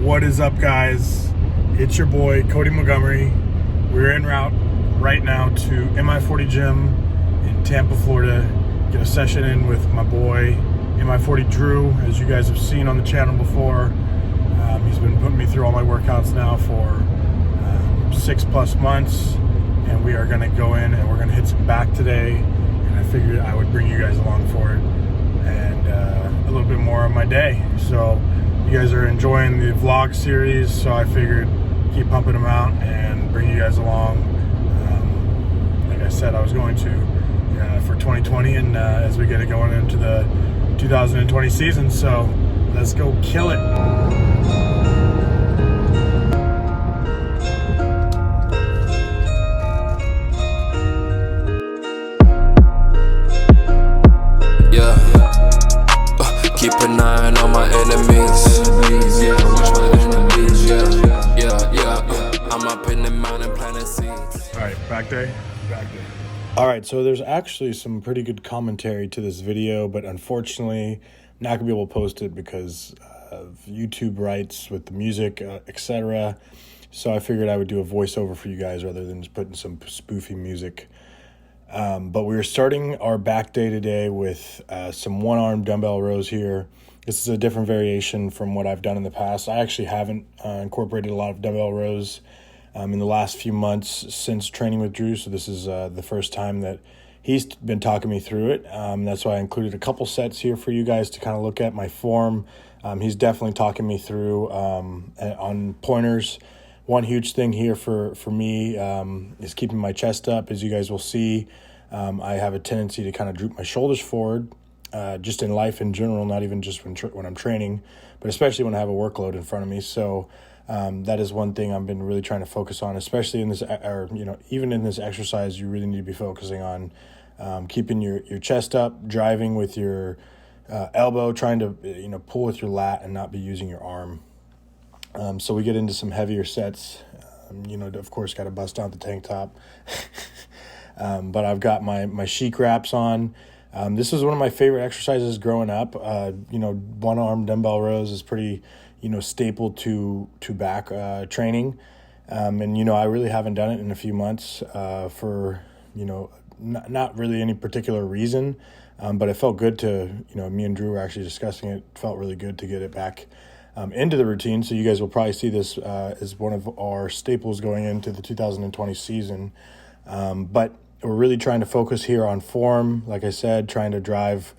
What is up, guys? It's your boy Cody Montgomery. We're en route right now to MI40 Gym in Tampa, Florida. Get a session in with my boy MI40 Drew, as you guys have seen on the channel before. He's been putting me through all my workouts now for 6+ months, and we are going to go in and we're going to hit some back today. And I figured I would bring you guys along for it and a little bit more of my day. So you guys are enjoying the vlog series, so I figured keep pumping them out and bring you guys along. Like I said, I was going to for 2020, and as we get it going into the 2020 season, so let's go kill it. Keep an eye on my enemies. I'm up in the mountain planting seeds. All right, back day. All right, so there's actually some pretty good commentary to this video, but unfortunately, I'm not gonna be able to post it because of YouTube rights with the music, etc. So I figured I would do a voiceover for you guys rather than just putting some spoofy music. But we're starting our back day today with some one-arm dumbbell rows here. This is a different variation from what I've done in the past. I actually haven't incorporated a lot of dumbbell rows in the last few months since training with Drew, so this is the first time that he's been talking me through it. That's why I included a couple sets here for you guys to kind of look at my form. He's definitely talking me through on pointers. One huge thing here for me is keeping my chest up. As you guys will see, I have a tendency to kind of droop my shoulders forward, just in life in general, not even just when I'm training, but especially when I have a workload in front of me. So that is one thing I've been really trying to focus on, especially in this, or even in this exercise. You really need to be focusing on keeping your chest up, driving with your elbow, trying to pull with your lat and not be using your arm. So we get into some heavier sets. Of course, got to bust out the tank top. But I've got my chic wraps on. This was one of my favorite exercises growing up. One-arm dumbbell rows is pretty, staple to back training. And I really haven't done it in a few months for, not really any particular reason. But it felt good to, me and Drew were actually discussing it. It felt really good to get it back into the routine. So you guys will probably see this as one of our staples going into the 2020 season. But we're really trying to focus here on form. Like I said, trying to drive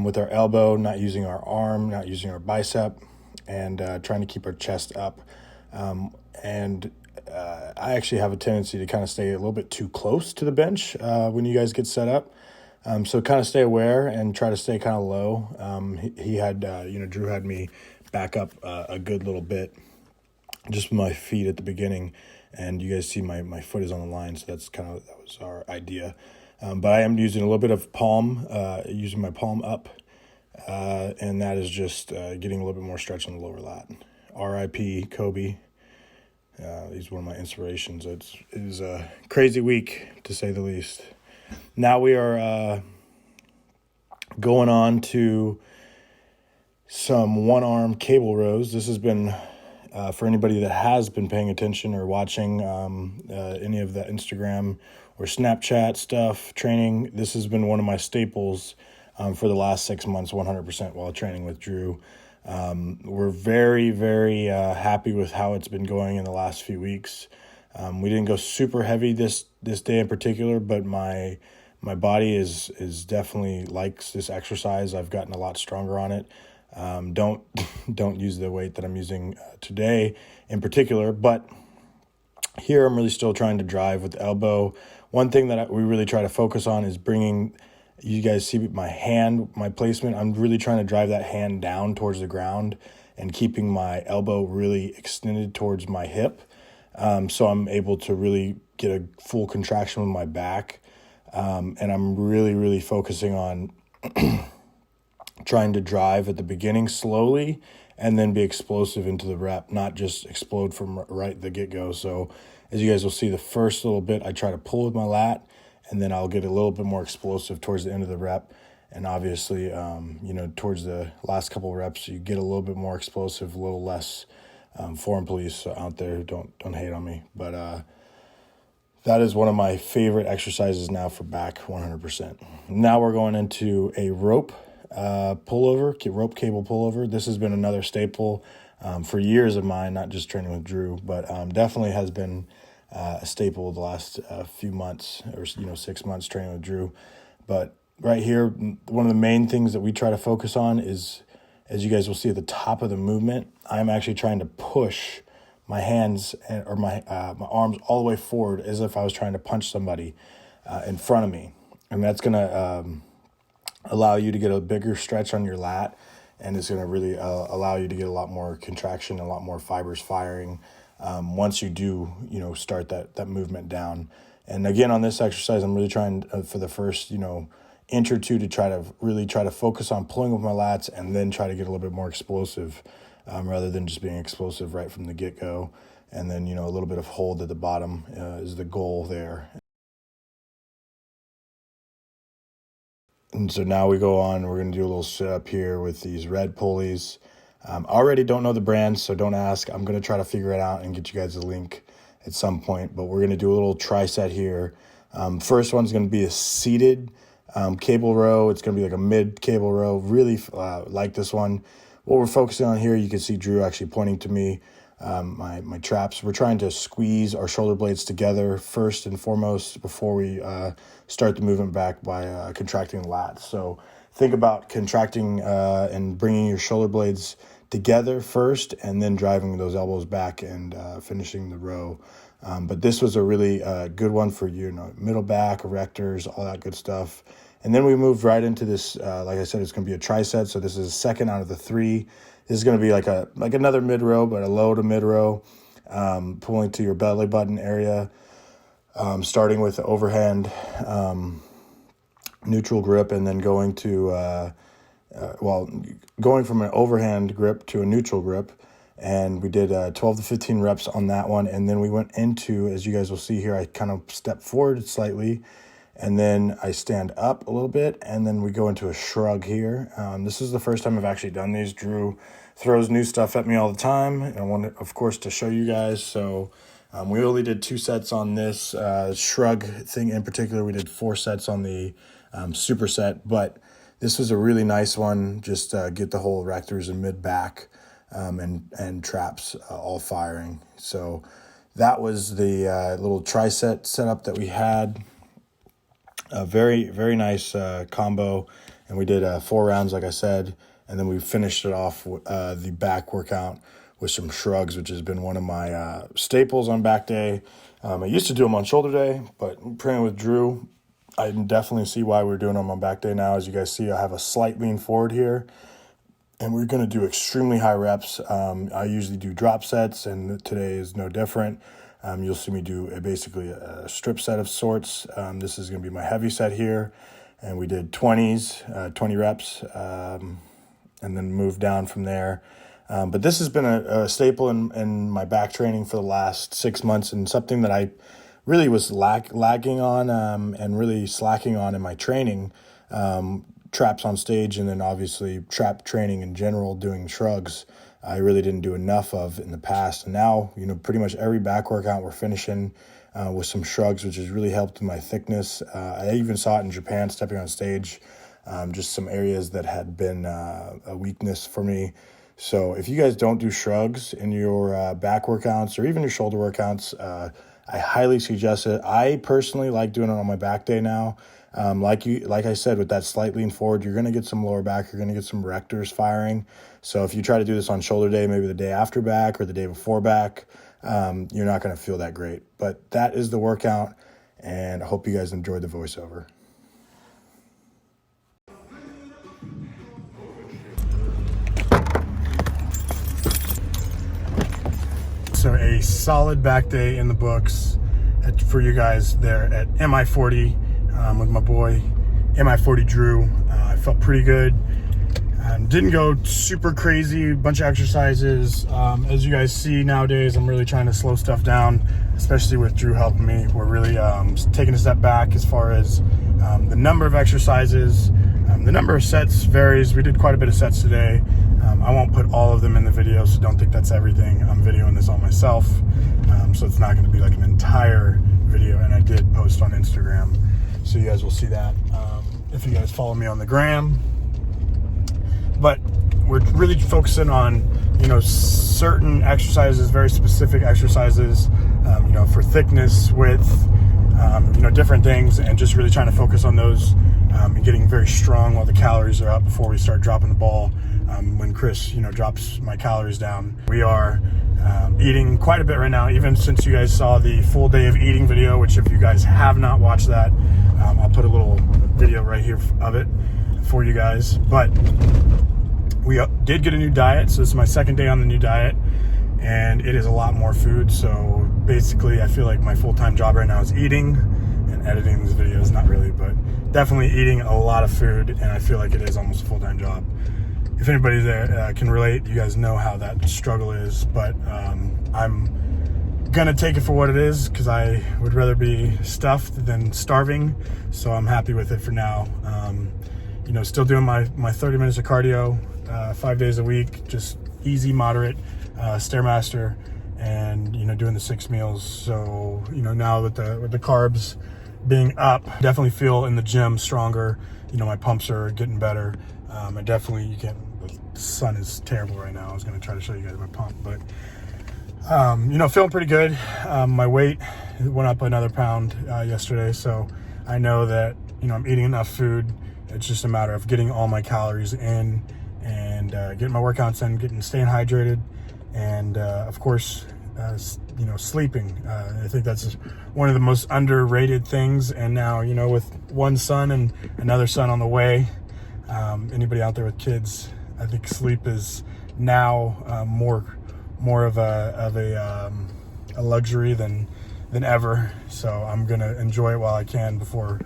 with our elbow, not using our arm, not using our bicep, and trying to keep our chest up. I actually have a tendency to kind of stay a little bit too close to the bench when you guys get set up. So kind of stay aware and try to stay kind of low. He had, Drew had me back up a good little bit just with my feet at the beginning, and you guys see my foot is on the line, so that was our idea. But I am using a little bit of palm, using my palm up, and that is just getting a little bit more stretch on the lower lat. R.I.P. Kobe. He's one of my inspirations. It is a crazy week, to say the least. Now we are going on to some one-arm cable rows. This has been, for anybody that has been paying attention or watching any of the Instagram or Snapchat stuff, training, this has been one of my staples for the last 6 months, 100% while training with Drew. We're very, very happy with how it's been going in the last few weeks. We didn't go super heavy this day in particular, but my body is definitely likes this exercise. I've gotten a lot stronger on it. Don't use the weight that I'm using today in particular, but here I'm really still trying to drive with the elbow. One thing that we really try to focus on is bringing, you guys see my placement. I'm really trying to drive that hand down towards the ground and keeping my elbow really extended towards my hip. So I'm able to really get a full contraction with my back. And I'm really, really focusing on trying to drive at the beginning slowly and then be explosive into the rep, not just explode from right the get-go. So as you guys will see, the first little bit, I try to pull with my lat, and then I'll get a little bit more explosive towards the end of the rep. And obviously, towards the last couple of reps, you get a little bit more explosive, a little less foreign police out there who don't hate on me. But that is one of my favorite exercises now for back, 100%. Now we're going into a rope pullover, rope cable pullover. This has been another staple for years of mine, not just training with Drew, but definitely has been a staple the last few months, or 6 months training with Drew. But right here, one of the main things that we try to focus on is, as you guys will see at the top of the movement, I'm actually trying to push my hands or my arms all the way forward as if I was trying to punch somebody in front of me. And that's going to allow you to get a bigger stretch on your lat, and it's going to really allow you to get a lot more contraction, a lot more fibers firing once you do, start that movement down. And again, on this exercise, I'm really trying for the first, inch or two to try to focus on pulling with my lats and then try to get a little bit more explosive rather than just being explosive right from the get-go. And then, a little bit of hold at the bottom is the goal there. And so now we go on, we're going to do a little sit-up here with these red pulleys. I already don't know the brands, so don't ask. I'm going to try to figure it out and get you guys a link at some point. But we're going to do a little Triset here. First one's going to be a seated cable row. It's going to be like a mid cable row. Really like this one. What we're focusing on here, you can see Drew actually pointing to me, my traps. We're trying to squeeze our shoulder blades together first and foremost before we start the movement back by contracting the lats. So think about contracting and bringing your shoulder blades together first and then driving those elbows back and finishing the row. But this was a really good one for middle back, erectors, all that good stuff. And then we moved right into this, like I said, it's going to be a Triset. So this is the second out of the three. This is going to be like another mid row, but a low to mid row, pulling to your belly button area, starting with the overhand neutral grip, and then going to going from an overhand grip to a neutral grip. And we did 12 to 15 reps on that one. And then we went into, as you guys will see here, I kind of step forward slightly, and then I stand up a little bit, and then we go into a shrug here. This is the first time I've actually done these. Drew throws new stuff at me all the time, and I wanted, of course, to show you guys. So we only did 2 sets on this shrug thing in particular. We did 4 sets on the superset, but this was a really nice one. Just get the whole erectors and mid back and traps all firing. So that was the little Triset setup that we had. A very, very nice combo. And we did 4 rounds, like I said. And then we finished it off with the back workout with some shrugs, which has been one of my staples on back day. I used to do them on shoulder day, but training with Drew, I can definitely see why we're doing them on back day now. As you guys see, I have a slight lean forward here. And we're going to do extremely high reps. I usually do drop sets, and today is no different. You'll see me do basically a strip set of sorts. This is going to be my heavy set here. And we did 20 reps, and then moved down from there. But this has been a staple in my back training for the last 6 months, and something that I really was lagging on and really slacking on in my training. Traps on stage, and then obviously trap training in general, doing shrugs, I really didn't do enough of in the past. And now, pretty much every back workout we're finishing with some shrugs, which has really helped with my thickness. I even saw it in Japan, stepping on stage, just some areas that had been a weakness for me. So if you guys don't do shrugs in your back workouts or even your shoulder workouts, I highly suggest it. I personally like doing it on my back day now. Like I said, with that slight lean forward, you're going to get some lower back, you're going to get some erectors firing. So if you try to do this on shoulder day, maybe the day after back or the day before back, you're not going to feel that great. But that is the workout, and I hope you guys enjoyed the voiceover. So a solid back day in the books for you guys there at MI40 with my boy MI40 Drew. I felt pretty good. Didn't go super crazy, bunch of exercises. As you guys see nowadays, I'm really trying to slow stuff down, especially with Drew helping me. We're really taking a step back as far as the number of exercises. The number of sets varies. We did quite a bit of sets today. I won't put all of them in the video, so don't think that's everything. I'm videoing this all myself, so it's not going to be like an entire video. And I did post on Instagram, so you guys will see that if you guys follow me on the gram. But we're really focusing on, you know, certain exercises, very specific exercises, you know, for thickness, width, you know, different things, and just really trying to focus on those and getting very strong while the calories are up before we start dropping the ball. When Chris, you know, drops my calories down, we are eating quite a bit right now, even since you guys saw the full day of eating video, which if you guys have not watched that, I'll put a little video right here of it for you guys. But we did get a new diet, so this is my second day on the new diet, and it is a lot more food. So basically I feel like my full-time job right now is eating and editing these videos. Not really, but definitely eating a lot of food, and I feel like it is almost a full-time job. If anybody there can relate, you guys know how that struggle is, but I'm gonna take it for what it is, because I would rather be stuffed than starving, so I'm happy with it for now. You know, still doing my 30 minutes of cardio 5 days a week, just easy, moderate, Stairmaster, and, you know, doing the 6 meals. So, you know, now with the carbs being up, definitely feel in the gym stronger. You know, my pumps are getting better. I definitely, the sun is terrible right now. I was going to try to show you guys my pump, but you know, feeling pretty good. My weight went up another pound yesterday, so I know that, you know, I'm eating enough food. It's just a matter of getting all my calories in and getting my workouts in, staying hydrated, and of course, you know, sleeping. I think that's one of the most underrated things. And now, you know, with one son and another son on the way, anybody out there with kids, I think sleep is now more of a luxury than ever. So I'm gonna enjoy it while I can before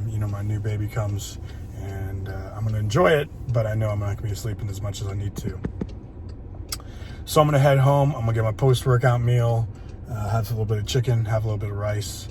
you know, my new baby comes, and I'm gonna enjoy it, but I know I'm not gonna be sleeping as much as I need to. So I'm gonna head home. I'm gonna get my post-workout meal, have a little bit of chicken, have a little bit of rice.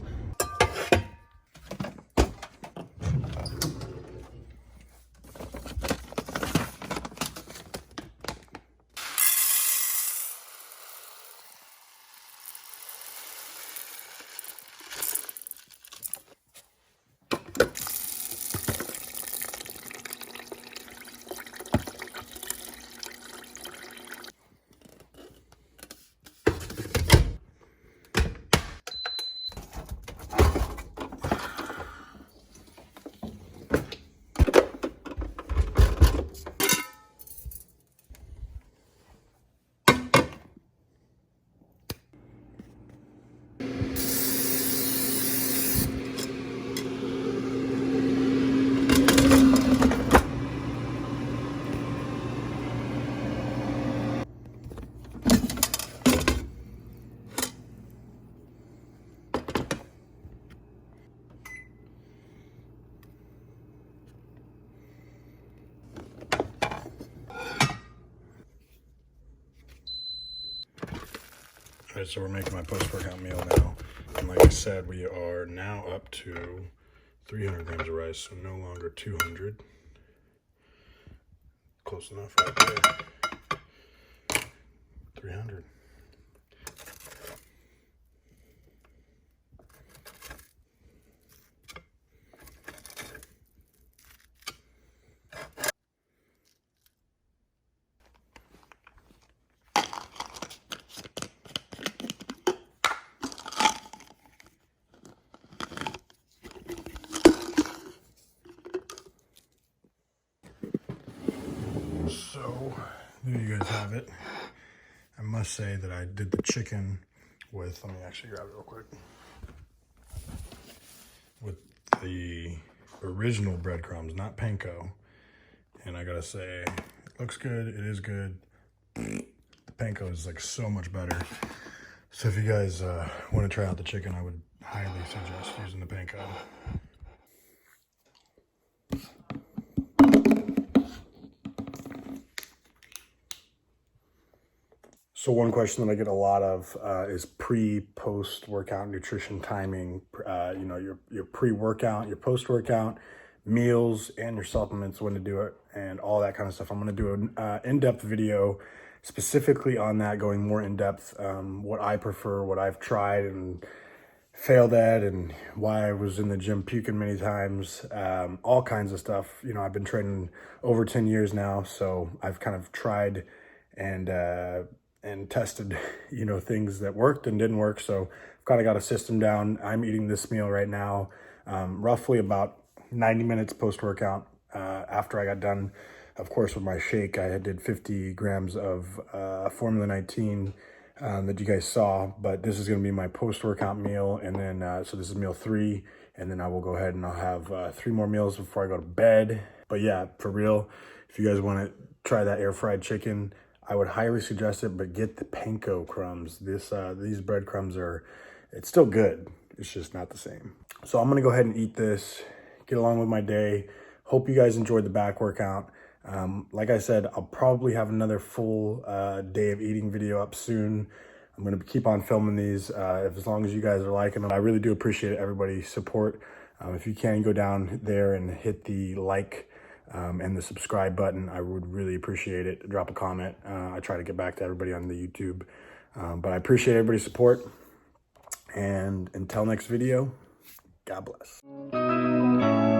All right, so we're making my post-workout meal now. And like I said, we are now up to 300 grams of rice, so no longer 200. Close enough right there. 300. So there you guys have it. I must say that I did the chicken with, let me actually grab it real quick, with the original breadcrumbs, not panko. And I gotta say, it looks good, it is good. The panko is like so much better. So if you guys want to try out the chicken, I would highly suggest using the panko. So one question that I get a lot of is pre-post workout nutrition timing. You know, your pre-workout, your post-workout, meals and your supplements, when to do it, and all that kind of stuff. I'm going to do an in-depth video specifically on that, going more in depth, what I prefer, what I've tried and failed at, and why I was in the gym puking many times, all kinds of stuff. You know, I've been training over 10 years now, so I've kind of tried and tested, you know, things that worked and didn't work. So I've kind of got a system down. I'm eating this meal right now, roughly about 90 minutes post-workout. After I got done, of course, with my shake, I did 50 grams of Formula 19 that you guys saw, but this is going to be my post-workout meal. And then, so this is meal 3, and then I will go ahead and I'll have 3 more meals before I go to bed. But yeah, for real, if you guys want to try that air fried chicken, I would highly suggest it, but get the panko crumbs. These breadcrumbs it's still good. It's just not the same. So I'm gonna go ahead and eat this, get along with my day. Hope you guys enjoyed the back workout. Like I said, I'll probably have another full day of eating video up soon. I'm gonna keep on filming these as long as you guys are liking them. I really do appreciate everybody's support. If you can, go down there and hit the like and the subscribe button. I would really appreciate it. Drop a comment. I try to get back to everybody on the YouTube. But I appreciate everybody's support. And until next video, God bless.